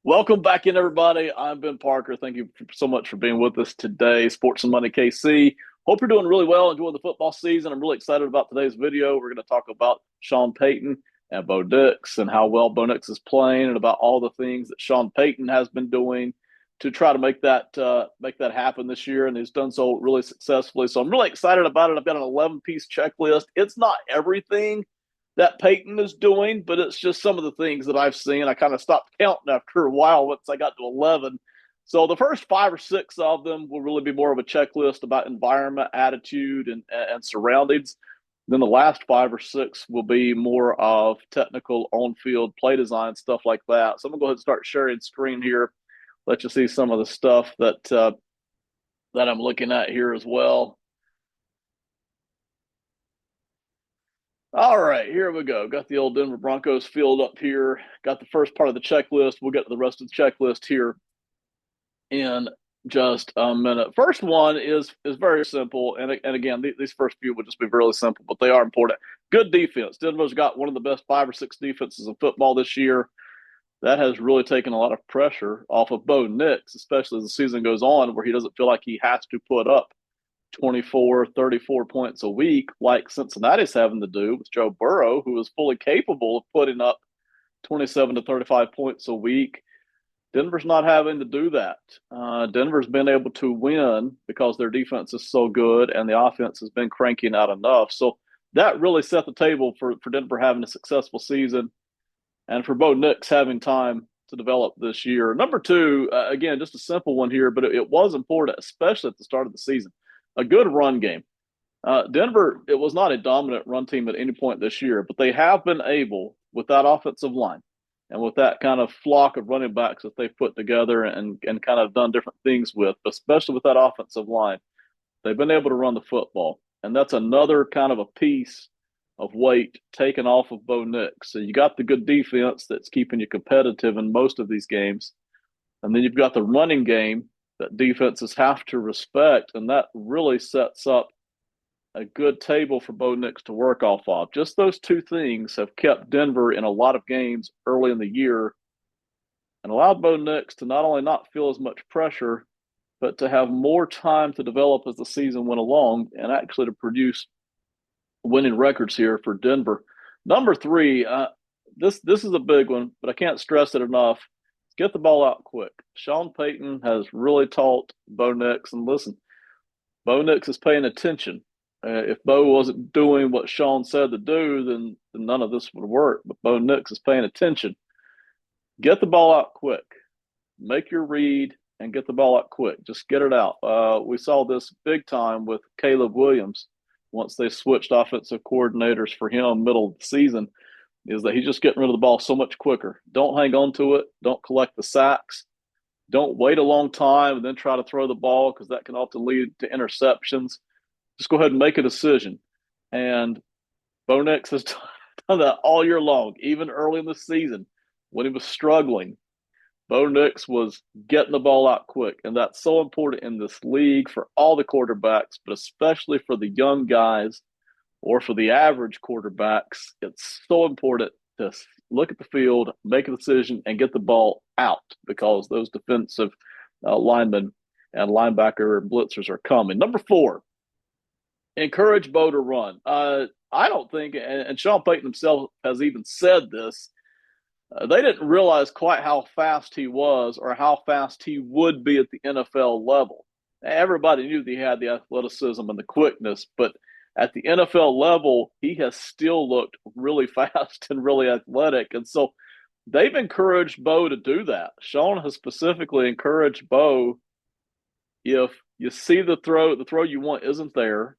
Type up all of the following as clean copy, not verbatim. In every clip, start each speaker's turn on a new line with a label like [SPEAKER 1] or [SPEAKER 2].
[SPEAKER 1] Welcome back in, everybody. I'm Ben Parker. Thank you so much for being with us today. Sports and Money KC. Hope you're doing really well, enjoying the football season. I'm really excited about today's video. We're going to talk about Sean Payton and Bo Nix and how well Bo Nix is playing, and about all the things that Sean Payton has been doing to try to make that happen this year, and he's done so really successfully. So I'm really excited about it. I've got an 11-piece checklist. It's not everything that Payton is doing, but it's just some of the things that I've seen. I kind of stopped counting after a while once I got to 11. So the first five or six of them will really be more of a checklist about environment, attitude, and surroundings. Then the last five or six will be more of technical on-field play design, stuff like that. So I'm going to go ahead and start sharing screen here, let you see some of the stuff that I'm looking at here as well. All right, here we go. Got the old Denver Broncos field up here. Got the first part of the checklist. We'll get to the rest of the checklist here in just a minute. First one is very simple, and again, these first few will just be really simple, but they are important. Good defense. Denver's got one of the best 5 or 6 defenses in football this year. That has really taken a lot of pressure off of Bo Nix, especially as the season goes on, where he doesn't feel like he has to put up 24, 34 points a week like Cincinnati's having to do with Joe Burrow, who is fully capable of putting up 27 to 35 points a week. Denver's not having to do that. Denver's been able to win because their defense is so good and the offense has been cranking out enough. So that really set the table for Denver having a successful season and for Bo Nix having time to develop this year. Number two, again, just a simple one here, but it was important, especially at the start of the season. A good run game. Denver, it was not a dominant run team at any point this year, but they have been able, with that offensive line and with that kind of flock of running backs that they've put together and kind of done different things with, especially with that offensive line, they've been able to run the football. And that's another kind of a piece of weight taken off of Bo Nix. So you got the good defense that's keeping you competitive in most of these games. And then you've got the running game that defenses have to respect, and that really sets up a good table for Bo Nix to work off of. Just those two things have kept Denver in a lot of games early in the year and allowed Bo Nix to not only not feel as much pressure, but to have more time to develop as the season went along and actually to produce winning records here for Denver. Number three, this is a big one, but I can't stress it enough. Get the ball out quick. Sean Payton has really taught Bo Nix, and listen, Bo Nix is paying attention. If Bo wasn't doing what Sean said to do, then none of this would work. But Bo Nix is paying attention. Get the ball out quick. Make your read and get the ball out quick. Just get it out. We saw this big time with Caleb Williams once they switched offensive coordinators for him middle of the season, is that he's just getting rid of the ball so much quicker. Don't hang on to it. Don't collect the sacks. Don't wait a long time and then try to throw the ball, because that can often lead to interceptions. Just go ahead and make a decision. And Bo Nix has done that all year long, even early in the season when he was struggling. Bo Nix was getting the ball out quick, and that's so important in this league for all the quarterbacks, but especially for the young guys or for the average quarterbacks. It's so important to look at the field, make a decision, and get the ball out, because those defensive linemen and linebacker blitzers are coming. Number four, encourage Bo to run. I don't think, and Sean Payton himself has even said this, they didn't realize quite how fast he was or how fast he would be at the NFL level. Everybody knew that he had the athleticism and the quickness, but at the NFL level, he has still looked really fast and really athletic. And so they've encouraged Bo to do that. Sean has specifically encouraged Bo, if you see the throw you want isn't there,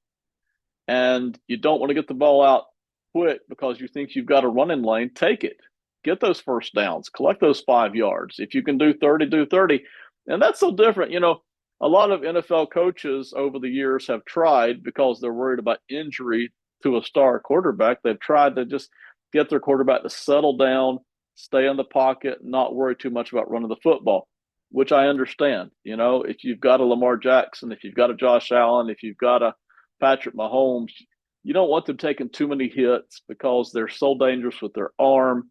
[SPEAKER 1] and you don't want to get the ball out quick because you think you've got a running lane, take it. Get those first downs. Collect those 5 yards. If you can do 30, do 30. And that's so different. You know, a lot of NFL coaches over the years have tried, because they're worried about injury to a star quarterback, they've tried to just get their quarterback to settle down, stay in the pocket, not worry too much about running the football, which I understand. You know, if you've got a Lamar Jackson, if you've got a Josh Allen, if you've got a Patrick Mahomes, you don't want them taking too many hits because they're so dangerous with their arm.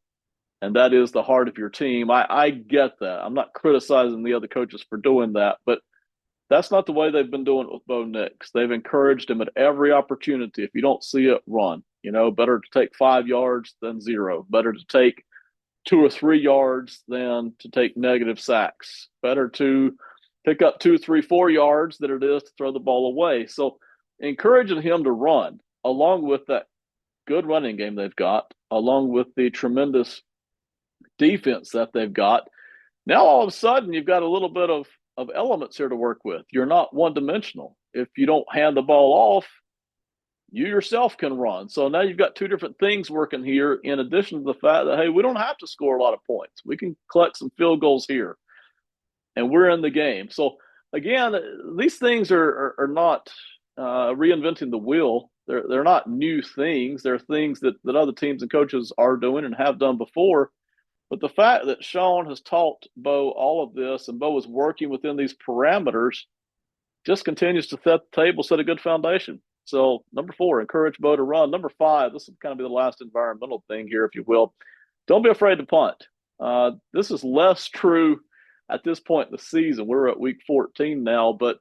[SPEAKER 1] and that is the heart of your team. I get that. I'm not criticizing the other coaches for doing that, but that's not the way they've been doing it with Bo Nix. They've encouraged him at every opportunity. If you don't see it, run. Better to take 5 yards than zero. Better to take 2 or 3 yards than to take negative sacks. Better to pick up 2, 3, 4 yards than it is to throw the ball away. So encouraging him to run, along with that good running game they've got, along with the tremendous defense that they've got. Now all of a sudden you've got a little bit of elements here to work with. You're not one dimensional. If you don't hand the ball off, you yourself can run. So now you've got two different things working here, in addition to the fact that, hey, we don't have to score a lot of points. We can collect some field goals here, and we're in the game. So again, these things are not reinventing the wheel. They're not new things. They're things that other teams and coaches are doing and have done before. But the fact that Sean has taught Bo all of this, and Bo is working within these parameters, just continues to set the table, set a good foundation. So, number 4, encourage Bo to run. Number 5, this will kind of be the last environmental thing here, if you will. Don't be afraid to punt. This is less true at this point in the season. We're at week 14 now, but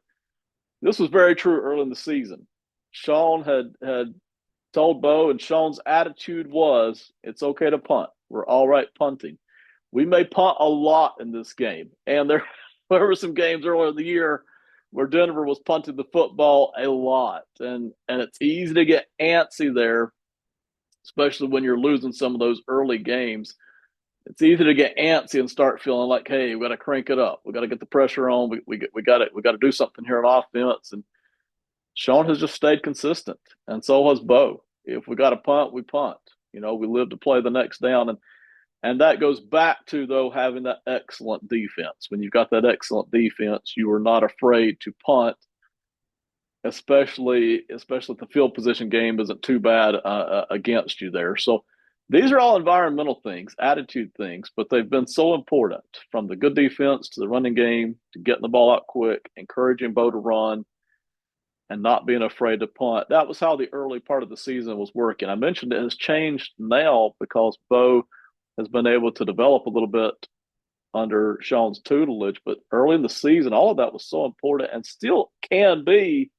[SPEAKER 1] this was very true early in the season. Sean had told Bo, and Sean's attitude was, it's okay to punt. We're all right punting. We may punt a lot in this game, and there were some games earlier in the year where Denver was punting the football a lot, and it's easy to get antsy there, especially when you're losing some of those early games. It's easy to get antsy and start feeling like, hey, we got to crank it up. We got to get the pressure on. We got to do something here on offense. And Sean has just stayed consistent, and so has Bo. If we got to punt, we punt. We live to play the next down, and that goes back to, though, having that excellent defense. When you've got that excellent defense, you are not afraid to punt, especially if the field position game isn't too bad against you there. So these are all environmental things, attitude things, but they've been so important, from the good defense to the running game to getting the ball out quick, encouraging Bo to run, and not being afraid to punt. That was how the early part of the season was working. I mentioned it has changed now because Bo has been able to develop a little bit under Sean's tutelage, but early in the season, all of that was so important, and still can be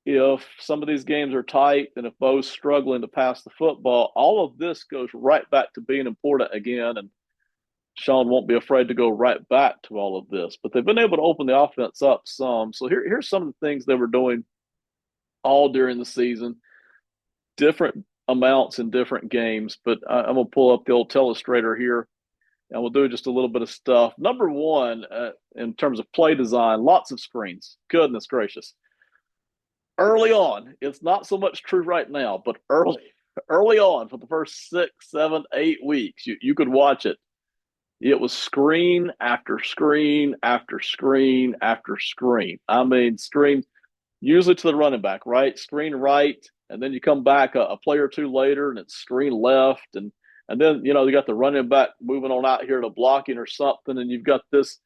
[SPEAKER 1] if some of these games are tight and if Bo's struggling to pass the football. All of this goes right back to being important again, and Sean won't be afraid to go right back to all of this. But they've been able to open the offense up some. So here's some of the things they were doing all during the season, different amounts in different games. But I'm going to pull up the old telestrator here, and we'll do just a little bit of stuff. Number 1, in terms of play design, lots of screens. Goodness gracious. Early on, it's not so much true right now, but early on, for the first 6, 7, 8 weeks, you could watch it. It was screen after screen after screen after screen. I mean, screen usually to the running back, right? Screen right, and then you come back a play or two later, and it's screen left, and then you got the running back moving on out here to blocking or something, and you've got this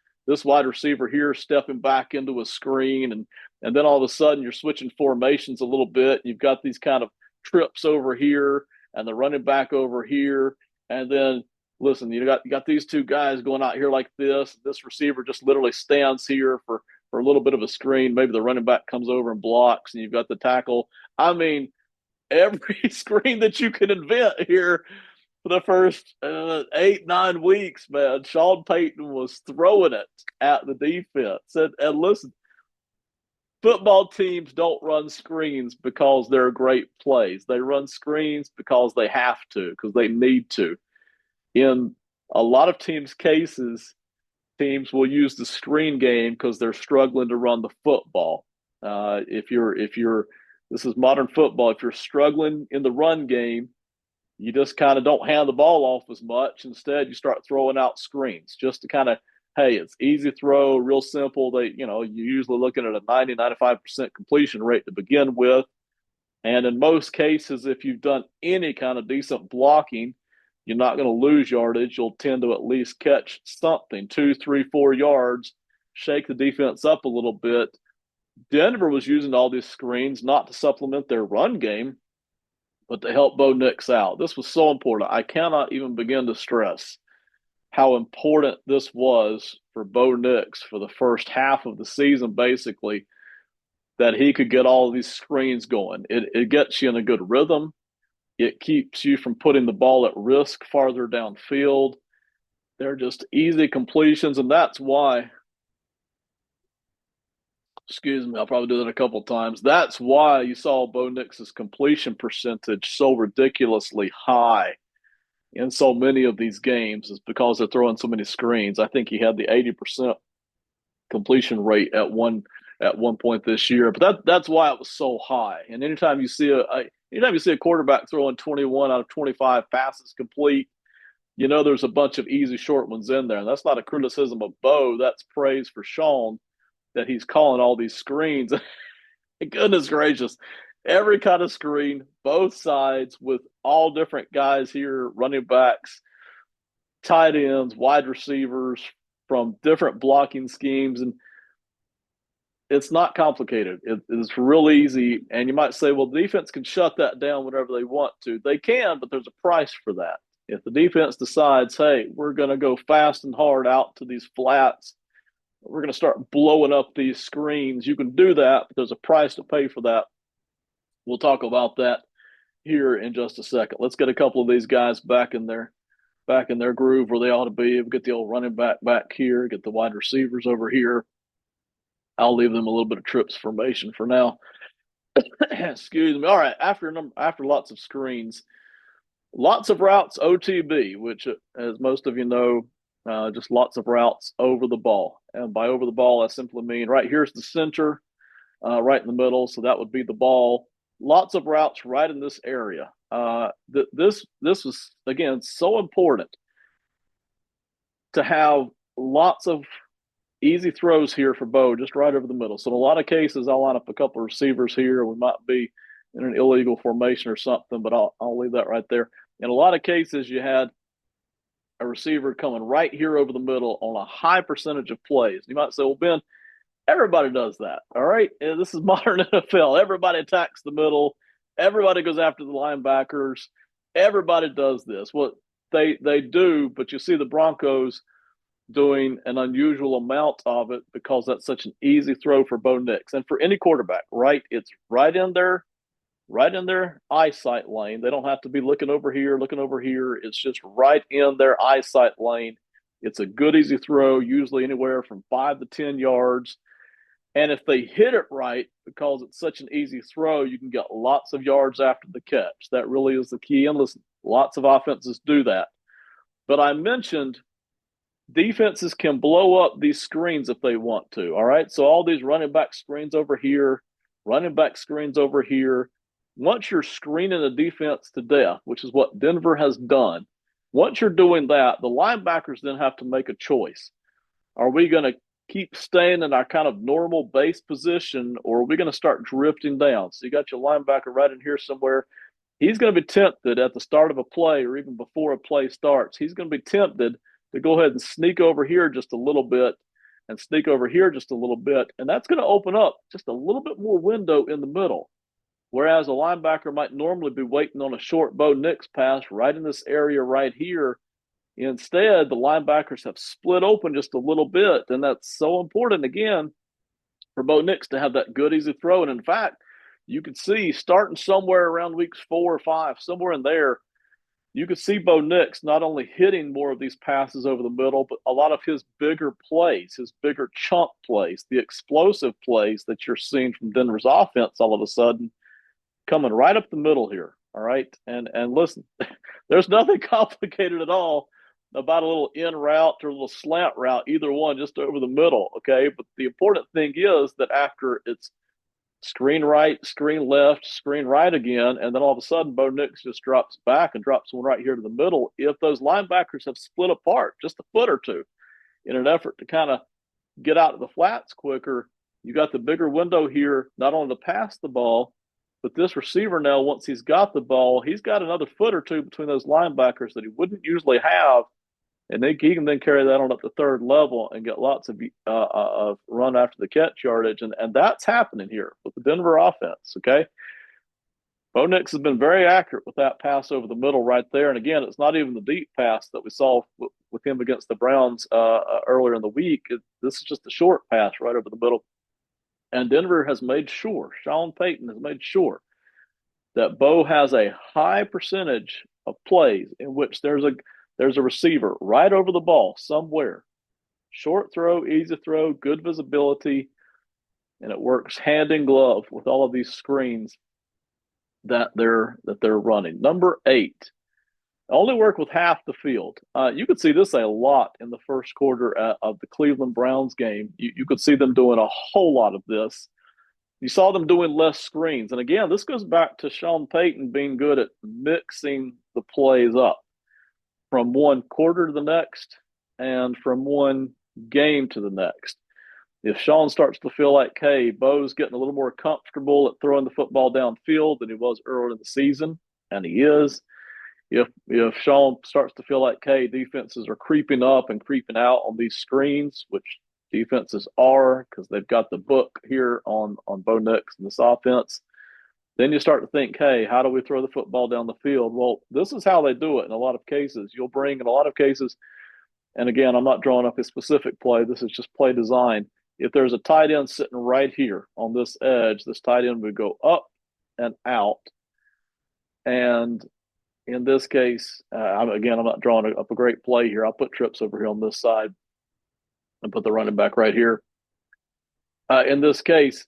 [SPEAKER 1] wide receiver here stepping back into a screen, and then all of a sudden you're switching formations a little bit. You've got these kind of trips over here and the running back over here, and then listen, you got these two guys going out here like this. This receiver just literally stands here for a little bit of a screen. Maybe the running back comes over and blocks, and you've got the tackle. I mean, every screen that you can invent here for the first 8, 9 weeks, man. Sean Payton was throwing it at the defense. And listen, football teams don't run screens because they're great plays. They run screens because they have to, because they need to. In a lot of teams' cases, teams will use the screen game because they're struggling to run the football. If you're this is modern football. If you're struggling in the run game, you just kind of don't hand the ball off as much. Instead, you start throwing out screens just to kind of, hey, it's easy throw, real simple. You're usually looking at a 90, 95% completion rate to begin with. And in most cases, if you've done any kind of decent blocking, you're not going to lose yardage. You'll tend to at least catch something, 2, 3, 4 yards, shake the defense up a little bit. Denver was using all these screens not to supplement their run game, but to help Bo Nix out. This was so important. I cannot even begin to stress how important this was for Bo Nix for the first half of the season, basically, that he could get all of these screens going. It gets you in a good rhythm. It keeps you from putting the ball at risk farther downfield. They're just easy completions, and that's why, excuse me, I'll probably do that a couple of times. That's why you saw Bo Nix's completion percentage so ridiculously high in so many of these games, is because they're throwing so many screens. I think he had the 80% completion rate at one point this year, but that's why it was so high. And anytime you see a quarterback throwing 21 out of 25 passes complete, you know there's a bunch of easy short ones in there. And that's not a criticism of Bo. That's praise for Sean that he's calling all these screens. Goodness gracious. Every kind of screen, both sides, with all different guys here, running backs, tight ends, wide receivers, from different blocking schemes. And it's not complicated. It's real easy. And you might say, well, the defense can shut that down whenever they want to. They can, but there's a price for that. If the defense decides, hey, we're going to go fast and hard out to these flats, we're going to start blowing up these screens, you can do that, but there's a price to pay for that. We'll talk about that here in just a second. Let's get a couple of these guys back in their groove where they ought to be. We'll get the old running back here, get the wide receivers over here. I'll leave them a little bit of trips formation for now. Excuse me. All right, after lots of screens, lots of routes OTB, which, as most of you know, just lots of routes over the ball. And by over the ball, I simply mean right here's the center, right in the middle. So that would be the ball. Lots of routes right in this area. This was, again, so important to have lots of easy throws here for Bo, just right over the middle. So in a lot of cases, I'll line up a couple of receivers here. We might be in an illegal formation or something, but I'll leave that right there. In a lot of cases, you had a receiver coming right here over the middle on a high percentage of plays. You might say, well, Ben, everybody does that, all right? And this is modern NFL. Everybody attacks the middle. Everybody goes after the linebackers. Everybody does this. Well, they do, but you see the Broncos doing an unusual amount of it because that's such an easy throw for Bo Nix. And for any quarterback, right? It's right in their eyesight lane. They don't have to be looking over here. It's just right in their eyesight lane. It's a good, easy throw, usually anywhere from 5 to 10 yards. And if they hit it right, because it's such an easy throw, you can get lots of yards after the catch. That really is the key. And listen, lots of offenses do that. But I mentioned defenses can blow up these screens if they want to, all right? So all these running back screens over here, running back screens over here. Once you're screening a defense to death, which is what Denver has done, once you're doing that, the linebackers then have to make a choice. Are we going to keep staying in our kind of normal base position, or are we going to start drifting down? So you got your linebacker right in here somewhere. He's going to be tempted at the start of a play or even before a play starts. He's going to be tempted to go ahead and sneak over here just a little bit and sneak over here just a little bit. And that's going to open up just a little bit more window in the middle. Whereas a linebacker might normally be waiting on a short Bo Nix pass right in this area right here. Instead, the linebackers have split open just a little bit. And that's so important, again, for Bo Nix to have that good, easy throw. And in fact, you could see starting somewhere around weeks 4 or 5, somewhere in there, you could see Bo Nix not only hitting more of these passes over the middle, but a lot of his bigger plays, his bigger chunk plays, the explosive plays that you're seeing from Denver's offense all of a sudden coming right up the middle here. All right. And listen, there's nothing complicated at all about a little in route or a little slant route, either one, just over the middle. Okay. But the important thing is that after it's screen right, screen left, screen right again, and then all of a sudden Bo Nix just drops back and drops one right here to the middle. If those linebackers have split apart just a foot or two in an effort to kind of get out of the flats quicker, you got the bigger window here, not only to pass the ball, but this receiver now, once he's got the ball, he's got another foot or two between those linebackers that he wouldn't usually have. And he can then carry that on up to third level and get lots of run after the catch yardage. And that's happening here with the Denver offense, okay? Bo Nix has been very accurate with that pass over the middle right there. And again, it's not even the deep pass that we saw with him against the Browns earlier in the week. This is just a short pass right over the middle. And Denver has made sure, Sean Payton has made sure that Bo has a high percentage of plays in which there's a receiver right over the ball somewhere. Short throw, easy throw, good visibility, and it works hand in glove with all of these screens that they're running. Number 8, only work with half the field. You could see this a lot in the first quarter of the Cleveland Browns game. You could see them doing a whole lot of this. You saw them doing less screens. And again, this goes back to Sean Payton being good at mixing the plays up from one quarter to the next and from one game to the next. If Sean starts to feel like, hey, Bo's getting a little more comfortable at throwing the football downfield than he was early in the season, and he is, if Sean starts to feel like, hey, defenses are creeping up and creeping out on these screens, which defenses are because they've got the book here on Bo Nix and this offense, then you start to think, hey, how do we throw the football down the field? Well, this is how they do it in a lot of cases. You'll bring in a lot of cases, and again, I'm not drawing up a specific play. This is just play design. If there's a tight end sitting right here on this edge, this tight end would go up and out. And in this case, I'm not drawing up a great play here. I'll put trips over here on this side and put the running back right here. In this case,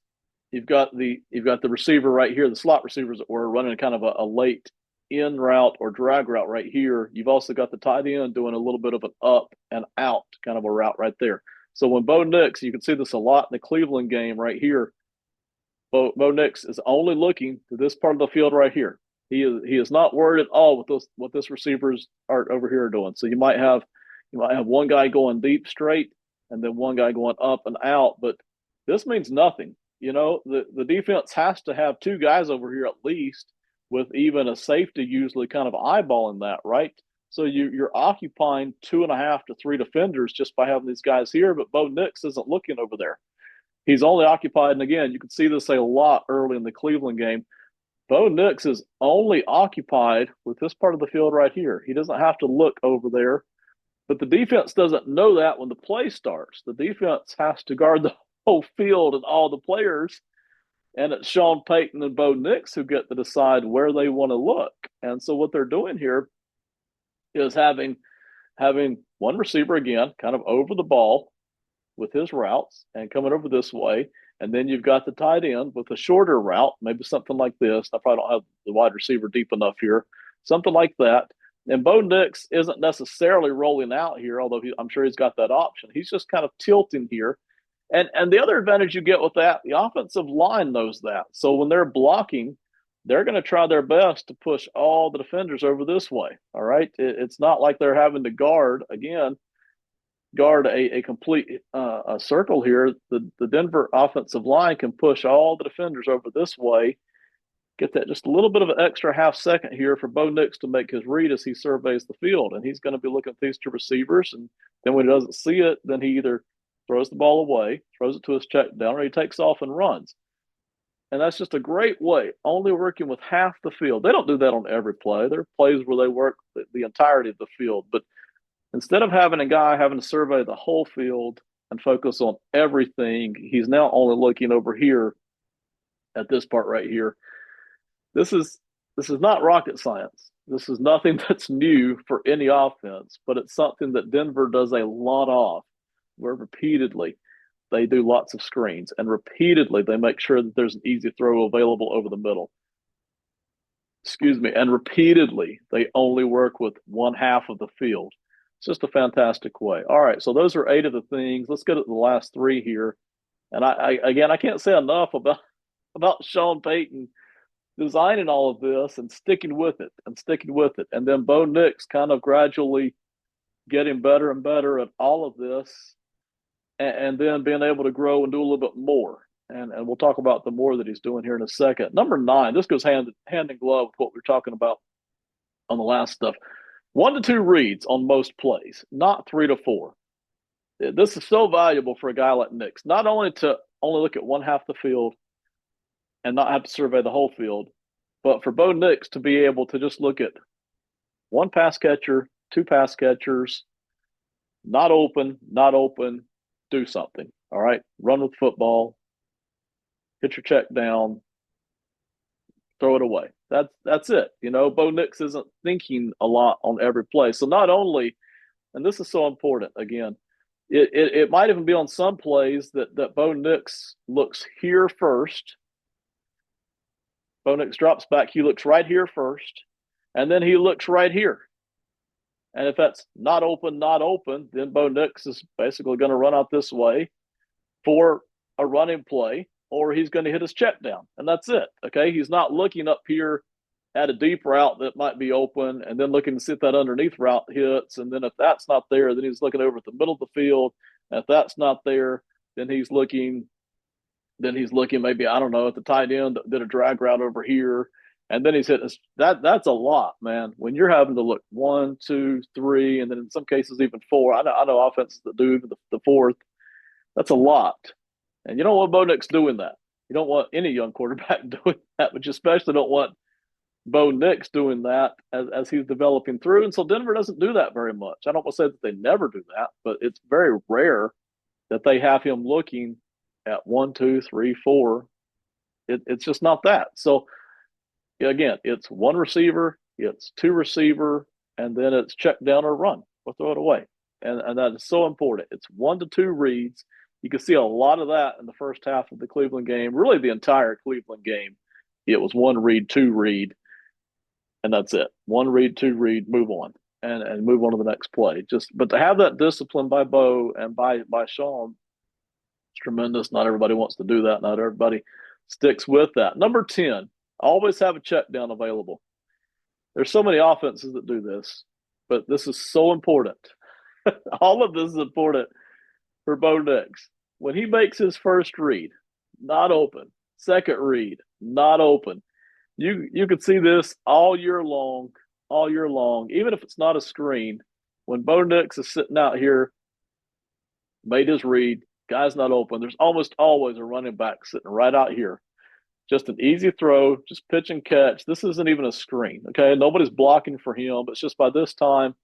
[SPEAKER 1] you've got the receiver right here, the slot receivers that were running kind of a late in route or drag route right here. You've also got the tight end doing a little bit of an up and out kind of a route right there. So when Bo Nix, you can see this a lot in the Cleveland game right here. Bo Nix is only looking to this part of the field right here. He is not worried at all with what this receivers are over here doing. So you might have one guy going deep straight and then one guy going up and out, but this means nothing. The defense has to have two guys over here at least, with even a safety usually kind of eyeballing that, right? So you're occupying 2.5 to 3 defenders just by having these guys here, but Bo Nix isn't looking over there. He's only occupied, and again, you can see this a lot early in the Cleveland game. Bo Nix is only occupied with this part of the field right here. He doesn't have to look over there, but the defense doesn't know that when the play starts. The defense has to guard the whole field and all the players, and it's Sean Payton and Bo Nix who get to decide where they want to look. And so what they're doing here is having one receiver again kind of over the ball with his routes and coming over this way, and then you've got the tight end with a shorter route, maybe something like this. I probably don't have the wide receiver deep enough here, something like that. And Bo Nix isn't necessarily rolling out here, although I'm sure he's got that option. He's just kind of tilting here. And the other advantage you get with that, the offensive line knows that. So when they're blocking, they're going to try their best to push all the defenders over this way. All right. It's not like they're having to guard a complete a circle here. The Denver offensive line can push all the defenders over this way, get that just a little bit of an extra half second here for Bo Nix to make his read as he surveys the field. And he's going to be looking at these two receivers. And then when he doesn't see it, then he either throws the ball away, throws it to his check down, or he takes off and runs. And that's just a great way, only working with half the field. They don't do that on every play. There are plays where they work the entirety of the field. But instead of having a guy having to survey the whole field and focus on everything, he's now only looking over here at this part right here. This is not rocket science. This is nothing that's new for any offense, but it's something that Denver does a lot of, where repeatedly they do lots of screens, and repeatedly they make sure that there's an easy throw available over the middle. And repeatedly they only work with one half of the field. It's just a fantastic way. All right, so those are 8 of the things. Let's get to the last 3 here. And I can't say enough about Sean Payton designing all of this and sticking with it. And then Bo Nix kind of gradually getting better and better at all of this, and then being able to grow and do a little bit more. And we'll talk about the more that he's doing here in a second. Number 9, this goes hand in glove with what we were talking about on the last stuff. 1 to 2 reads on most plays, not 3 to 4. This is so valuable for a guy like Nix, not only to only look at one half the field and not have to survey the whole field, But for Bo Nix to be able to just look at one pass catcher, two pass catchers, not open, not open, do something. All right. Run with football, hit your check down, throw it away. That's it. You know, Bo Nix isn't thinking a lot on every play. So not only, and this is so important again, it might even be on some plays that Bo Nix looks here first. Bo Nix drops back, he looks right here first, and then he looks right here. And if that's not open, not open, then Bo Nix is basically going to run out this way for a running play, or he's going to hit his check down, and that's it. Okay, he's not looking up here at a deep route that might be open, and then looking to see if that underneath route hits, and then if that's not there, then he's looking over at the middle of the field. And if that's not there, then he's looking. Then he's looking maybe, I don't know, at the tight end that did a drag route over here, and then he's hitting that. That's a lot, man. When you're having to look 1, 2, 3, and then in some cases even 4. I know offenses that do the fourth. That's a lot. And you don't want Bo Nix doing that. You don't want any young quarterback doing that, but you especially don't want Bo Nix doing that as he's developing through. And so Denver doesn't do that very much. I don't want to say that they never do that, but it's very rare that they have him looking at 1, 2, 3, 4. It's just not that. So again, it's one receiver, it's two receiver, and then it's check down or run or throw it away. And that is so important. It's 1 to 2 reads. You can see a lot of that in the first half of the Cleveland game, really the entire Cleveland game. It was 1 read, 2 read, and that's it. 1 read, 2 read, move on, and move on to the next play. But to have that discipline by Bo and by Sean, it's tremendous. Not everybody wants to do that. Not everybody sticks with that. Number 10, always have a check down available. There's so many offenses that do this, but this is so important. All of this is important for Bo Nix. When he makes his first read, not open. Second read, not open. You could see this all year long, even if it's not a screen. When Bo Nix is sitting out here, made his read, guy's not open, there's almost always a running back sitting right out here. Just an easy throw, just pitch and catch. This isn't even a screen, okay? Nobody's blocking for him. It's just by this time,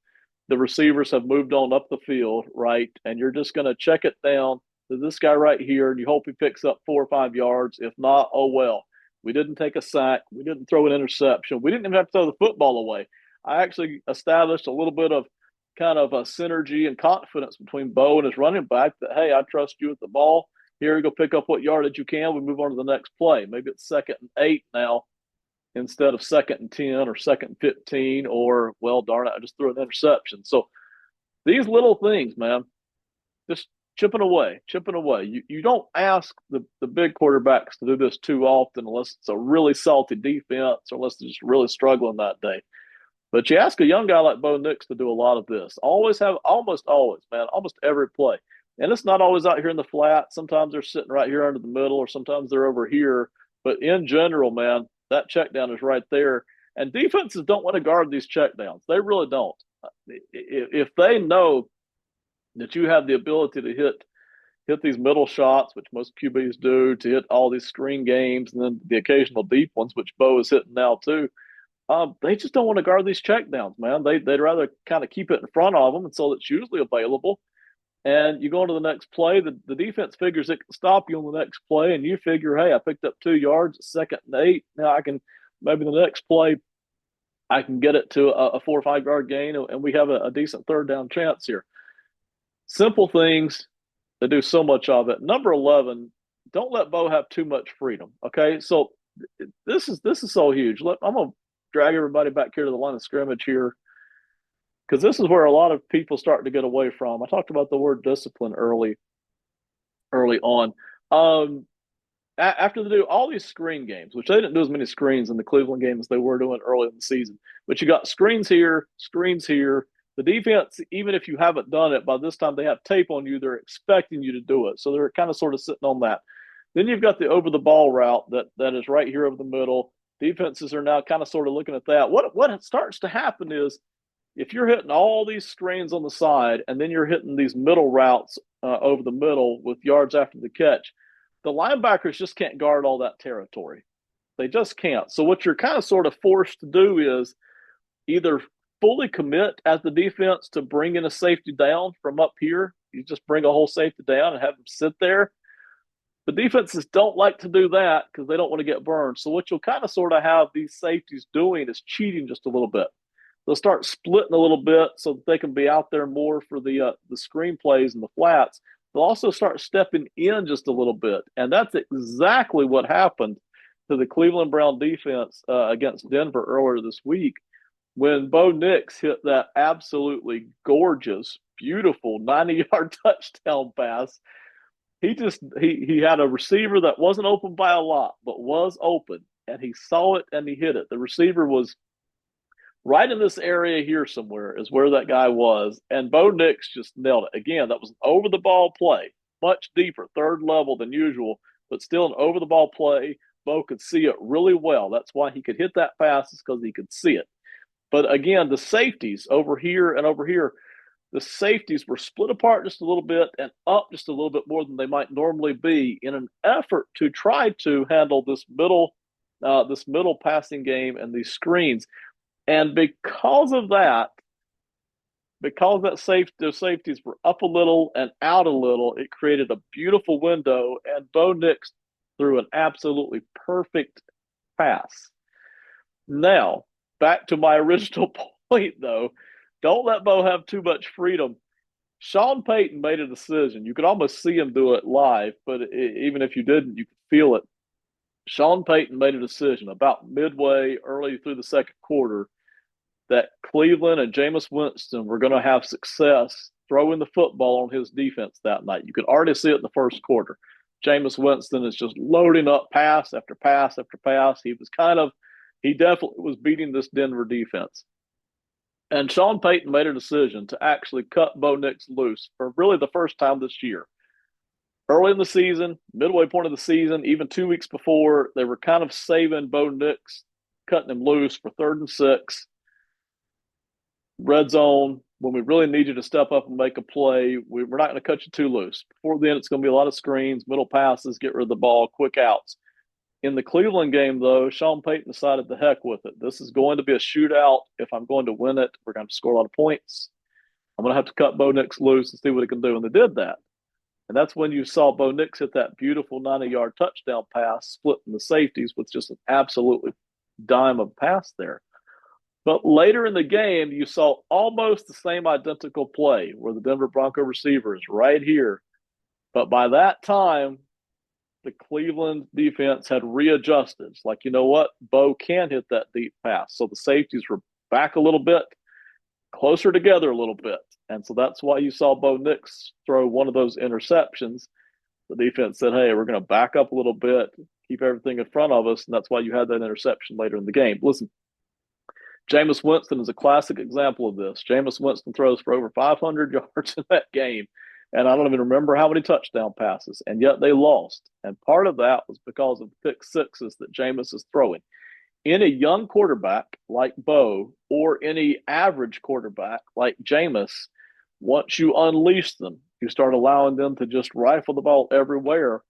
[SPEAKER 1] the receivers have moved on up the field, right? And you're just going to check it down to this guy right here, and you hope he picks up 4 or 5 yards. If not, oh well. We didn't take a sack. We didn't throw an interception. We didn't even have to throw the football away. I actually established a little bit of kind of a synergy and confidence between Bo and his running back that, hey, I trust you with the ball. Here, you go pick up what yardage you can. We move on to the next play. Maybe it's 2nd and 8 now instead of 2nd and 10 or 2nd and 15, or, well, darn it, I just threw an interception. So these little things, man, just chipping away. You don't ask the big quarterbacks to do this too often unless it's a really salty defense or unless they're just really struggling that day. But you ask a young guy like Bo Nix to do a lot of this. Almost always, man, almost every play. And it's not always out here in the flat. Sometimes they're sitting right here under the middle, or sometimes they're over here. But in general, man, that check down is right there. And defenses don't want to guard these check downs. They really don't. If they know that you have the ability to hit these middle shots, which most QBs do, to hit all these screen games, and then the occasional deep ones, which Bo is hitting now too, they just don't want to guard these check downs, man. They'd rather kind of keep it in front of them, and so it's usually available. And you go into the next play, the defense figures it can stop you on the next play, and you figure, hey, I picked up 2 yards, 2nd and 8. Now I can, maybe the next play, I can get it to a 4 or 5 yard gain, and we have a decent 3rd down chance here. Simple things, they do so much of it. Number 11, don't let Bo have too much freedom. Okay, so this is so huge. I'm gonna drag everybody back here to the line of scrimmage here, because this is where a lot of people start to get away from. I talked about the word discipline early on. After they do all these screen games, which they didn't do as many screens in the Cleveland game as they were doing early in the season, but you got screens here. The defense, even if you haven't done it, by this time they have tape on you. They're expecting you to do it. So they're kind of sort of sitting on that. Then you've got the over-the-ball route that is right here over the middle. Defenses are now kind of sort of looking at that. What starts to happen is, if you're hitting all these screens on the side and then you're hitting these middle routes over the middle with yards after the catch, the linebackers just can't guard all that territory. They just can't. So what you're kind of sort of forced to do is either fully commit as the defense to bringing a safety down from up here. You just bring a whole safety down and have them sit there. The defenses don't like to do that because they don't want to get burned. So what you'll kind of sort of have these safeties doing is cheating just a little bit. They'll start splitting a little bit so that they can be out there more for the screen plays and the flats. They'll also start stepping in just a little bit, and that's exactly what happened to the Cleveland Brown defense against Denver earlier this week when Bo Nix hit that absolutely gorgeous, beautiful 90-yard touchdown pass. He had a receiver that wasn't open by a lot, but was open, and he saw it and he hit it. The receiver was right in this area here somewhere is where that guy was, and Bo Nix just nailed it. Again, that was an over-the-ball play, much deeper, third level than usual, but still an over-the-ball play. Bo could see it really well. That's why he could hit that pass, is because he could see it. But again, the safeties over here and over here, the safeties were split apart just a little bit and up just a little bit more than they might normally be in an effort to try to handle this middle passing game and these screens. And because of that, the safeties were up a little and out a little, it created a beautiful window, and Bo Nix threw an absolutely perfect pass. Now, back to my original point, though, don't let Bo have too much freedom. Sean Payton made a decision. You could almost see him do it live, but even if you didn't, you could feel it. Sean Payton made a decision about midway, early through the second quarter, that Cleveland and Jameis Winston were going to have success throwing the football on his defense that night. You could already see it in the first quarter. Jameis Winston is just loading up pass after pass after pass. He definitely was beating this Denver defense. And Sean Payton made a decision to actually cut Bo Nix loose for really the first time this year. Early in the season, midway point of the season, even 2 weeks before, they were kind of saving Bo Nix, cutting him loose for 3rd and 6. Red zone, when we really need you to step up and make a play, we're not going to cut you too loose. Before then, it's going to be a lot of screens, middle passes, get rid of the ball, quick outs. In the Cleveland game, though, Sean Payton decided the heck with it. This is going to be a shootout. If I'm going to win it, we're going to score a lot of points. I'm going to have to cut Bo Nix loose and see what he can do. And they did that. And that's when you saw Bo Nix hit that beautiful 90-yard touchdown pass, splitting the safeties with just an absolutely dime of pass there. But later in the game, you saw almost the same identical play where the Denver Bronco receiver is right here. But by that time, the Cleveland defense had readjusted. It's like, you know what? Bo can hit that deep pass. So the safeties were back a little bit, closer together a little bit. And so that's why you saw Bo Nix throw one of those interceptions. The defense said, hey, we're going to back up a little bit, keep everything in front of us. And that's why you had that interception later in the game. Listen, Jameis Winston is a classic example of this. Jameis Winston throws for over 500 yards in that game, and I don't even remember how many touchdown passes, and yet they lost. And part of that was because of the pick sixes that Jameis is throwing. Any young quarterback like Bo or any average quarterback like Jameis, once you unleash them, you start allowing them to just rifle the ball everywhere,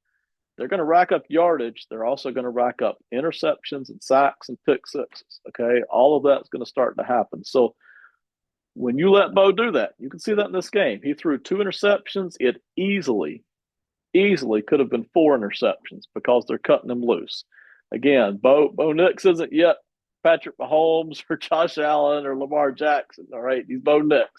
[SPEAKER 1] they're going to rack up yardage. They're also going to rack up interceptions and sacks and pick sixes. Okay. All of that's going to start to happen. So when you let Bo do that, you can see that in this game. He threw 2 interceptions. It easily could have been 4 interceptions because they're cutting him loose. Again, Bo Nix isn't yet Patrick Mahomes or Josh Allen or Lamar Jackson. All right. He's Bo Nix.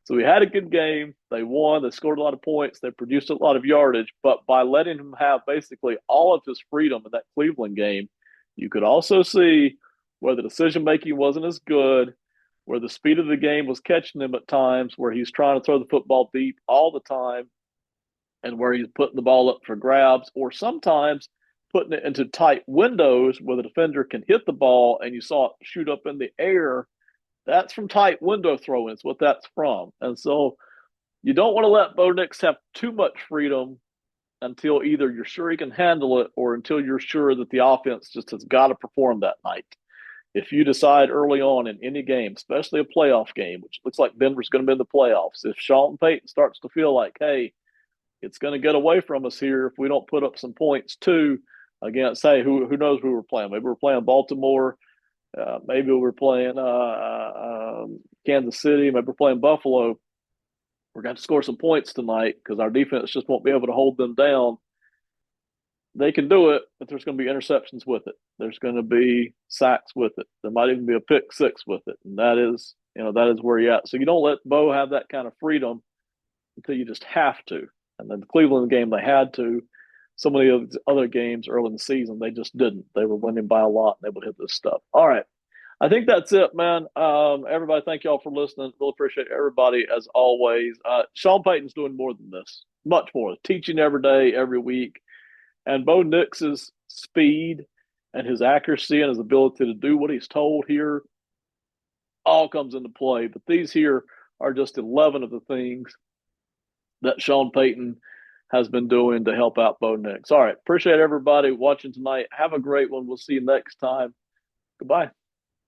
[SPEAKER 1] So we had a good game. They won. They scored a lot of points. They produced a lot of yardage. But by letting him have basically all of his freedom in that Cleveland game, you could also see where the decision-making wasn't as good, where the speed of the game was catching him at times, where he's trying to throw the football deep all the time, and where he's putting the ball up for grabs, or sometimes putting it into tight windows where the defender can hit the ball and you saw it shoot up in the air. That's from tight window throwing. It's what that's from. And so you don't want to let Bo Nix have too much freedom until either you're sure he can handle it or until you're sure that the offense just has got to perform that night. If you decide early on in any game, especially a playoff game, which looks like Denver's going to be in the playoffs, if Sean Payton starts to feel like, hey, it's going to get away from us here if we don't put up some points too, against, say, who knows who we're playing? Maybe we're playing Baltimore. Maybe we're playing Kansas City. Maybe we're playing Buffalo. We're going to score some points tonight because our defense just won't be able to hold them down. They can do it, but there's going to be interceptions with it. There's going to be sacks with it. There might even be a pick six with it, and that is where you're at. So you don't let Bo have that kind of freedom until you just have to. And then the Cleveland game, they had to. Some of the other games early in the season, they just didn't. They were winning by a lot, and they would hit this stuff. All right. I think that's it, man. Everybody, thank y'all for listening. Really appreciate everybody as always. Sean Payton's doing more than this, much more. Teaching every day, every week. And Bo Nix's speed and his accuracy and his ability to do what he's told here all comes into play. But these here are just 11 of the things that Sean Payton has been doing to help out Bo Nix. All right. Appreciate everybody watching tonight. Have a great one. We'll see you next time. Goodbye.